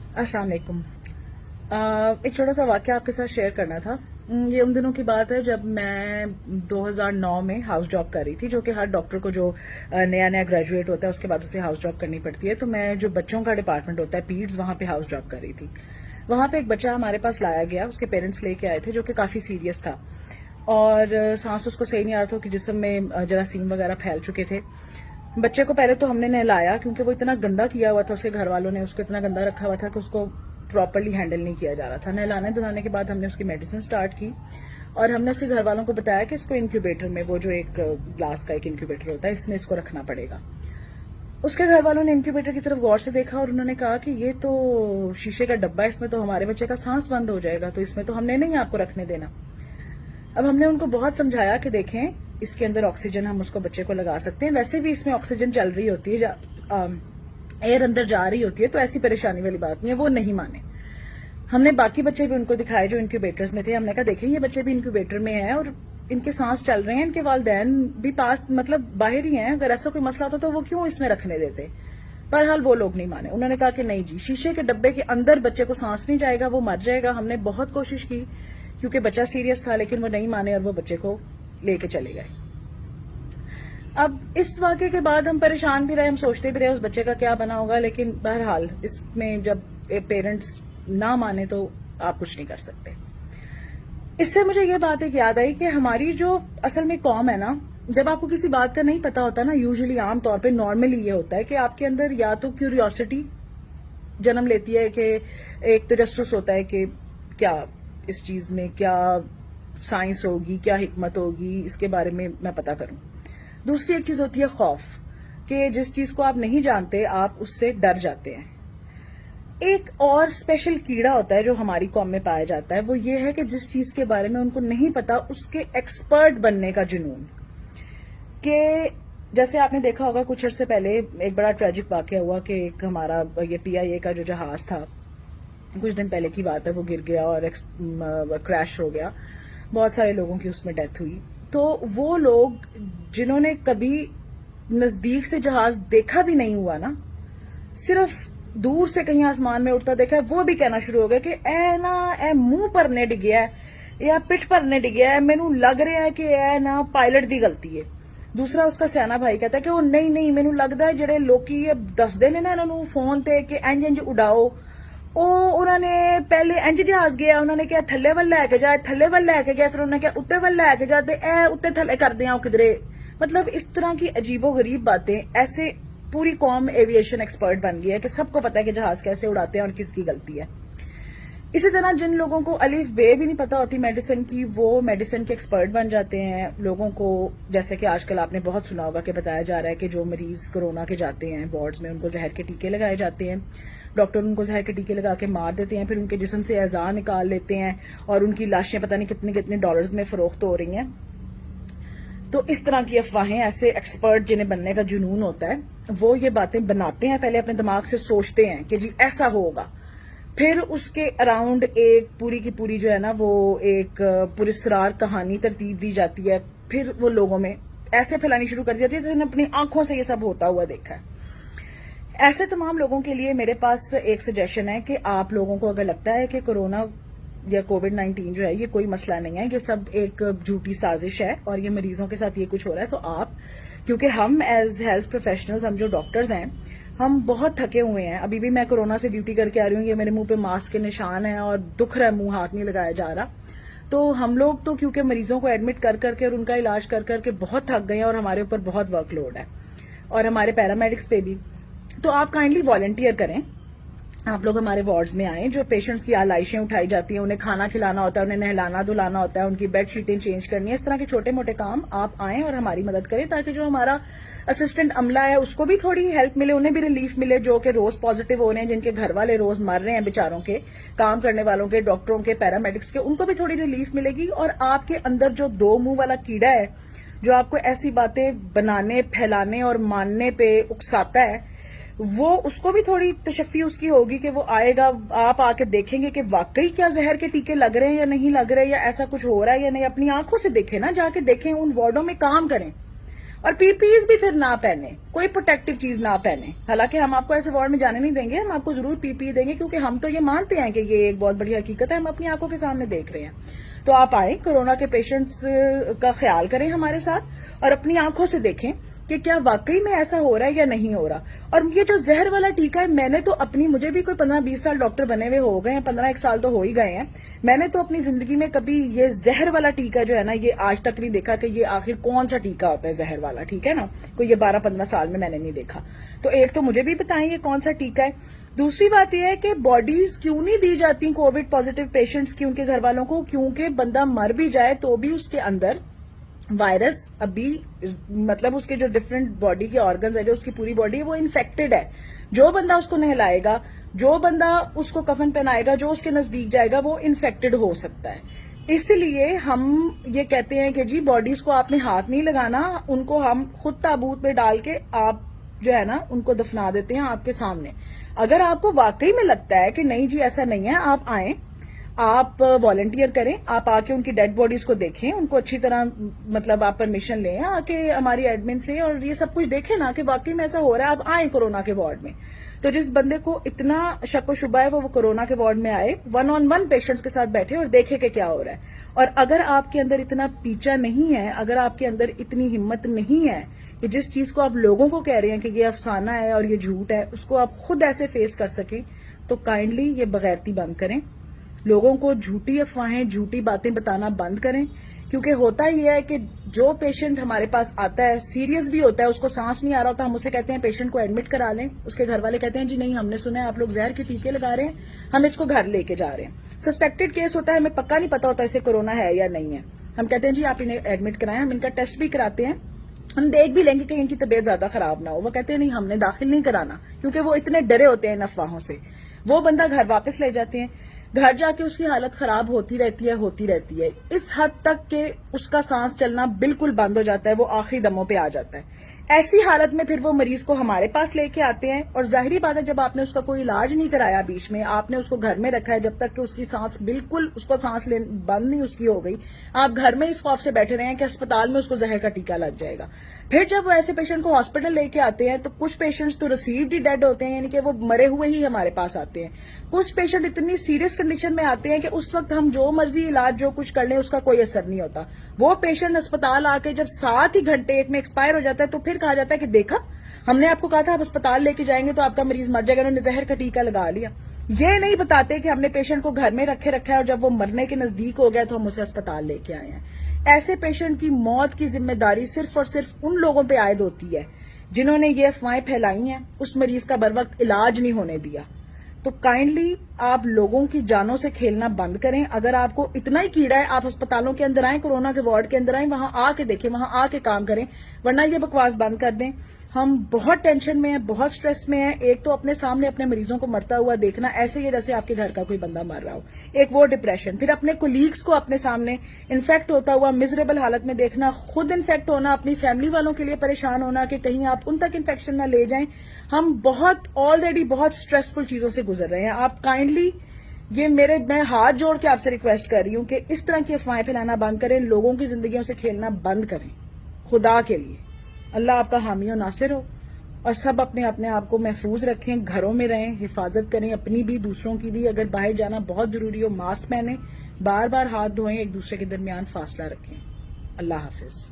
अस्सलाम वालेकुम। एक छोटा सा वाक़या आपके साथ शेयर करना था। ये उन दिनों की बात है जब मैं 2009 में हाउस जॉब कर रही थी, जो कि हर डॉक्टर को जो नया नया ग्रेजुएट होता है उसके बाद उसे हाउस जॉब करनी पड़ती है। तो मैं जो बच्चों का डिपार्टमेंट होता है पीड्स, वहाँ पे हाउस जॉब कर रही थी। वहाँ पे एक बच्चा हमारे पास लाया गया, उसके पेरेंट्स लेके आए थे, जो कि काफ़ी सीरियस था और सांस उसको सही नहीं आ रहा था कि जिस्म में जरासीम वगैरह फैल चुके थे। बच्चे को पहले तो हमने नहलाया, क्योंकि वो इतना गंदा किया हुआ था, उसके घर वालों ने उसको इतना गंदा रखा हुआ था कि उसको प्रॉपर्ली हैंडल नहीं किया जा रहा था। नहलाने धुलाने के बाद हमने उसकी मेडिसिन स्टार्ट की और हमने उसके घर वालों को बताया कि इसको इंक्यूबेटर में, वो जो एक ग्लास का एक इंक्यूबेटर होता है, इसमें इसको रखना पड़ेगा। उसके घर वालों ने इंक्यूबेटर की तरफ गौर से देखा और उन्होंने कहा कि ये तो शीशे का डब्बा है, इसमें तो हमारे बच्चे का सांस बंद हो जाएगा, तो इसमें तो हमने नहीं आपको रखने देना। अब हमने उनको बहुत समझाया कि देखें, इसके अंदर ऑक्सीजन हम उसको बच्चे को लगा सकते हैं, वैसे भी इसमें ऑक्सीजन चल रही होती है, एयर अंदर जा रही होती है, तो ऐसी परेशानी वाली बात नहीं है। वो नहीं माने। हमने बाकी बच्चे भी उनको दिखाए जो इंक्यूबेटर्स में थे। हमने कहा देखें, ये बच्चे भी इंक्यूबेटर में हैं और इनके सांस चल रहे हैं, इनके वालिदैन भी पास मतलब बाहर ही हैं, अगर ऐसा कोई मसला होता तो वो क्यों इसमें रखने देते। बहरहाल वो लोग नहीं माने। उन्होंने कहा कि नहीं जी, शीशे के डब्बे के अंदर बच्चे को सांस नहीं जाएगा, वो मर जाएगा। हमने बहुत कोशिश की क्योंकि बच्चा सीरियस था, लेकिन वो नहीं माने और वो बच्चे को लेके चले गए। अब इस वाक़े के बाद हम परेशान भी रहे, हम सोचते भी रहे उस बच्चे का क्या बना होगा, लेकिन बहरहाल इसमें जब पेरेंट्स ना माने तो आप कुछ नहीं कर सकते। इससे मुझे ये बात एक याद आई कि हमारी जो असल में कौम है ना, जब आपको किसी बात का नहीं पता होता ना, यूजुअली आम तौर पे नॉर्मली ये होता है कि आपके अंदर या तो क्यूरियोसिटी जन्म लेती है कि एक तजस्सुस होता है कि क्या इस चीज में क्या साइंस होगी, क्या हिकमत होगी, इसके बारे में मैं पता करूं। दूसरी एक चीज होती है खौफ, कि जिस चीज को आप नहीं जानते आप उससे डर जाते हैं। एक और स्पेशल कीड़ा होता है जो हमारी कौम में पाया जाता है, वो ये है कि जिस चीज के बारे में उनको नहीं पता उसके एक्सपर्ट बनने का जुनून। कि जैसे आपने देखा होगा कुछ अर्से पहले एक बड़ा ट्रेजिक वाकया हुआ कि एक हमारा ये PIA का जो जहाज था, कुछ दिन पहले की बात है, वो गिर गया और क्रैश हो गया, बहुत सारे लोगों की उसमें डेथ हुई। तो वो लोग जिन्होंने कभी नजदीक से जहाज देखा भी नहीं हुआ ना, सिर्फ दूर से कहीं आसमान में उड़ता देखा है, वो भी कहना शुरू हो गया कि ए ना ए मुंह भरने डिग्या है या पिठ भरने डिग्या है, मैनू लग रहा है कि ए ना पायलट दी गलती है। दूसरा उसका सियाना भाई कहता है कि वो नहीं नहीं, मैनू लगता है जेडे लोकी दसदे ने ना इन्होंने फोन ते कि इंज इंज उड़ाओ, उन्होंने पहले इंज जहाज गया, उन्होंने क्या थले वाल लैके जाए, थले वाल लैके गया, फिर उन्होंने क्या उत्ते वाल लैके जाते, ए उत्ते थले कर दिया किधरे। मतलब इस तरह की अजीबो गरीब बातें। ऐसे पूरी कौम एविएशन एक्सपर्ट बन गई है कि सबको पता है कि जहाज कैसे उड़ाते हैं और किसकी गलती है। इसी तरह जिन लोगों को अलिफ बे भी नहीं पता होती मेडिसिन की, वो मेडिसिन के एक्सपर्ट बन जाते हैं। लोगों को जैसे कि आजकल आपने बहुत सुना होगा कि बताया जा रहा है कि जो मरीज कोरोना के जाते हैं वार्ड्स में, उनको जहर के टीके लगाए जाते हैं, डॉक्टर उनको जहर के टीके लगा के मार देते हैं, फिर उनके जिस्म से अज़ा निकाल लेते हैं और उनकी लाशें पता नहीं कितने कितने डॉलर्स में फरोख्त हो रही हैं। तो इस तरह की अफवाहें, ऐसे एक्सपर्ट जिन्हें बनने का जुनून होता है, वो ये बातें बनाते हैं, पहले अपने दिमाग से सोचते हैं कि जी ऐसा होगा, फिर उसके अराउंड एक पूरी की पूरी जो है ना वो एक पुरस्कार कहानी तरतीब दी जाती है, फिर वो लोगों में ऐसे फैलानी शुरू कर दी जाती है जैसे अपनी आंखों से ये सब होता हुआ देखा है। ऐसे तमाम लोगों के लिए मेरे पास एक सजेशन है कि आप लोगों को अगर लगता है कि कोरोना या कोविड-19 जो है ये कोई मसला नहीं है, ये सब एक झूठी साजिश है और ये मरीजों के साथ ये कुछ हो रहा है, तो आप, क्योंकि हम एज हेल्थ प्रोफेशनल्स, हम जो डॉक्टर्स हैं, हम बहुत थके हुए हैं। अभी भी मैं कोरोना से ड्यूटी करके आ रही हूँ, ये मेरे मुंह पे मास्क के निशान है और दुख रहा है, मुंह हाथ नहीं लगाया जा रहा। तो हम लोग तो क्योंकि मरीजों को एडमिट कर करके और उनका इलाज कर करके बहुत थक गए हैं और हमारे ऊपर बहुत वर्कलोड है और हमारे पैरामेडिक्स पे भी। तो आप काइंडली वॉलंटियर करें, आप लोग हमारे वार्ड्स में आएं। जो पेशेंट्स की आलाइशें उठाई जाती हैं, उन्हें खाना खिलाना होता है, उन्हें नहलाना धुलाना होता है, उनकी बेड शीटें चेंज करनी है, इस तरह के छोटे मोटे काम आप आएं और हमारी मदद करें, ताकि जो हमारा असिस्टेंट अमला है उसको भी थोड़ी हेल्प मिले, उन्हें भी रिलीफ मिले, जो कि रोज पॉजिटिव हो रहे हैं, जिनके घर वाले रोज मर रहे हैं बेचारों के, काम करने वालों के, डॉक्टरों के, पैरामेडिक्स के, उनको भी थोड़ी रिलीफ मिलेगी। और आपके अंदर जो दो मुंह वाला कीड़ा है जो आपको ऐसी बातें बनाने, फैलाने और मानने पे उकसाता है, वो उसको भी थोड़ी तशफ़ी उसकी होगी कि वो आएगा, आप आके देखेंगे कि वाकई क्या जहर के टीके लग रहे हैं या नहीं लग रहे, या ऐसा कुछ हो रहा है या नहीं। अपनी आंखों से देखें ना, जाके देखें, उन वार्डों में काम करें, اور پی پیز بھی پھر نہ پہنے, کوئی پروٹیکٹیو چیز نہ پہنے. حالانکہ ہم آپ کو ایسے وارڈ میں جانے نہیں دیں گے, ہم آپ کو ضرور پی پی دیں گے, کیونکہ ہم تو یہ مانتے ہیں کہ یہ ایک بہت بڑی حقیقت ہے, ہم اپنی آنکھوں کے سامنے دیکھ رہے ہیں. تو آپ آئیں, کورونا کے پیشنٹس کا خیال کریں ہمارے ساتھ, اور اپنی آنکھوں سے دیکھیں کہ کیا واقعی میں ایسا ہو رہا ہے یا نہیں ہو رہا. اور یہ جو زہر والا ٹیکہ ہے, میں نے تو اپنی, مجھے بھی کوئی 15-20 سال ڈاکٹر بنے ہوئے ہو گئے ہیں, 15 سال تو ہو ہی گئے ہیں, میں نے تو اپنی زندگی میں کبھی یہ زہر والا ٹیکہ جو ہے نا, یہ آج تک نہیں دیکھا کہ یہ آخر کون سا ٹیکہ ہوتا ہے زہر والا, ٹھیک ہے نا, کوئی یہ 12-15 سال میں نے نہیں دیکھا. تو ایک تو مجھے بھی بتائیں یہ کون سا ٹیکہ ہے. دوسری بات یہ ہے کہ باڈیز کیوں نہیں دی جاتی کووڈ پازیٹیو پیشنٹس کی, ان کے گھر والوں کو, کیونکہ بندہ مر بھی جائے تو بھی اس کے اندر وائرس ابھی, مطلب اس کے جو ڈفرنٹ باڈی کے آرگنز ہے, جو اس کی پوری باڈی ہے وہ انفیکٹڈ ہے. جو بندہ اس کو نہلائے گا, جو بندہ اس کو کفن پہنائے گا, جو اس کے نزدیک جائے گا, وہ انفیکٹڈ ہو سکتا ہے. اس لیے ہم یہ کہتے ہیں کہ جی باڈیز کو آپ نے ہاتھ نہیں لگانا, ان کو ہم خود تابوت میں ڈال کے آپ جو ہے نا ان کو دفنا دیتے ہیں آپ کے سامنے. اگر آپ کو واقعی میں لگتا ہے کہ نہیں جی ایسا نہیں ہے, آپ آئیں, آپ والنٹیئر کریں, آپ آ کے ان کی ڈیڈ باڈیز کو دیکھیں, ان کو اچھی طرح, مطلب آپ پرمیشن لیں آ کے ہماری ایڈمن سے, اور یہ سب کچھ دیکھیں نا کہ واقعی میں ایسا ہو رہا ہے. آپ آئیں کورونا کے وارڈ میں. تو جس بندے کو اتنا شک و شبہ ہے وہ کورونا کے وارڈ میں آئے, 1-on-1 پیشنٹس کے ساتھ بیٹھے اور دیکھے کہ کیا ہو رہا ہے. اور اگر آپ کے اندر اتنا پیچا نہیں ہے, اگر آپ کے اندر اتنی ہمت نہیں ہے کہ جس چیز کو آپ لوگوں کو کہہ رہے ہیں کہ یہ افسانہ ہے اور یہ جھوٹ ہے, اس کو آپ خود ایسے فیس کر سکیں, تو کائنڈلی یہ بغیرتی بند کریں. لوگوں کو جھوٹی افواہیں, جھوٹی باتیں بتانا بند کریں. کیونکہ ہوتا یہ ہے کہ جو پیشنٹ ہمارے پاس آتا ہے سیریس بھی ہوتا ہے, اس کو سانس نہیں آ رہا ہوتا, ہم اسے کہتے ہیں پیشنٹ کو ایڈمٹ کرا لیں, اس کے گھر والے کہتے ہیں جی نہیں, ہم نے سنا ہے آپ لوگ زہر کے ٹیکے لگا رہے ہیں, ہم اس کو گھر لے کے جا رہے ہیں. سسپیکٹڈ کیس ہوتا ہے, ہمیں پکا نہیں پتا ہوتا اسے کورونا ہے یا نہیں ہے, ہم کہتے ہیں جی آپ انہیں ایڈمٹ کرائیں, ہم ان کا ٹیسٹ بھی کراتے ہیں, ہم دیکھ بھی لیں گے کہ ان کی طبیعت زیادہ خراب نہ ہو. وہ کہتے ہیں نہیں, ہم نے داخل نہیں کرانا, کیونکہ وہ اتنے ڈرے ہوتے ہیں ان افواہوں سے. وہ بندہ گھر واپس لے جاتے ہیں, گھر جا کے اس کی حالت خراب ہوتی رہتی ہے اس حد تک کہ اس کا سانس چلنا بالکل بند ہو جاتا ہے, وہ آخری دموں پہ آ جاتا ہے. ایسی حالت میں پھر وہ مریض کو ہمارے پاس لے کے آتے ہیں, اور ظاہری بات ہے جب آپ نے اس کا کوئی علاج نہیں کرایا, بیچ میں آپ نے اس کو گھر میں رکھا ہے جب تک کہ اس کی سانس بالکل, اس کو سانس بند نہیں اس کی ہو گئی, آپ گھر میں اس خوف سے بیٹھے رہے ہیں کہ اسپتال میں اس کو زہر کا ٹیکہ لگ جائے گا. پھر جب وہ ایسے پیشنٹ کو ہاسپٹل لے کے آتے ہیں تو کچھ پیشنٹس تو ریسیوڈ ہی ڈیڈ ہوتے ہیں, یعنی کہ وہ مرے ہوئے ہی ہمارے پاس آتے ہیں. کچھ پیشنٹ اتنی سیریس کنڈیشن میں آتے ہیں کہ اس وقت ہم جو مرضی علاج جو کچھ کر لیں اس کا کوئی اثر نہیں ہوتا. وہ پیشنٹ اسپتال آ کے جب 7 ہی گھنٹے ایک میں ایکسپائر ہو جاتا ہے تو پھر کہا جاتا ہے کہ دیکھا, ہم نے آپ کو کہا تھا آپ اسپتال لے کے جائیں گے تو آپ کا مریض مر جائے گا, انہوں نے زہر کا ٹیکہ لگا لیا. یہ نہیں بتاتے کہ ہم نے پیشنٹ کو گھر میں رکھا ہے اور جب وہ مرنے کے نزدیک ہو گیا تو ہم اسے اسپتال لے کے آئے ہیں. ایسے پیشنٹ کی موت کی ذمہ داری صرف اور صرف ان لوگوں پہ عائد ہوتی ہے جنہوں نے یہ افواہیں پھیلائی ہیں, اس مریض کا بر وقت علاج نہیں ہونے دیا. تو کائنڈلی آپ لوگوں کی جانوں سے کھیلنا بند کریں. اگر آپ کو اتنا ہی کیڑا ہے, آپ اسپتالوں کے اندر آئیں, کورونا کے وارڈ کے اندر آئیں, وہاں آ کے دیکھیں, وہاں آ کے کام کریں, ورنہ یہ بکواس بند کر دیں. ہم بہت ٹینشن میں ہیں, بہت سٹریس میں ہیں. ایک تو اپنے سامنے اپنے مریضوں کو مرتا ہوا دیکھنا, ایسے ہی جیسے آپ کے گھر کا کوئی بندہ مر رہا ہو, ایک وہ ڈپریشن. پھر اپنے کولیگز کو اپنے سامنے انفیکٹ ہوتا ہوا مزریبل حالت میں دیکھنا, خود انفیکٹ ہونا, اپنی فیملی والوں کے لیے پریشان ہونا کہ کہیں آپ ان تک انفیکشن نہ لے جائیں. ہم بہت آلریڈی بہت سٹریسفل چیزوں سے گزر رہے ہیں. آپ کائنڈلی میں ہاتھ جوڑ کے آپ سے ریکویسٹ کر رہی ہوں کہ اس طرح کی افواہیں پھیلانا بند کریں, لوگوں کی زندگیوں سے کھیلنا بند کریں, خدا کے لیے. اللہ آپ کا حامی و ناصر ہو, اور سب اپنے آپ کو محفوظ رکھیں, گھروں میں رہیں, حفاظت کریں اپنی بھی دوسروں کی بھی. اگر باہر جانا بہت ضروری ہو ماسک پہنیں, بار بار ہاتھ دھوئیں, ایک دوسرے کے درمیان فاصلہ رکھیں. اللہ حافظ.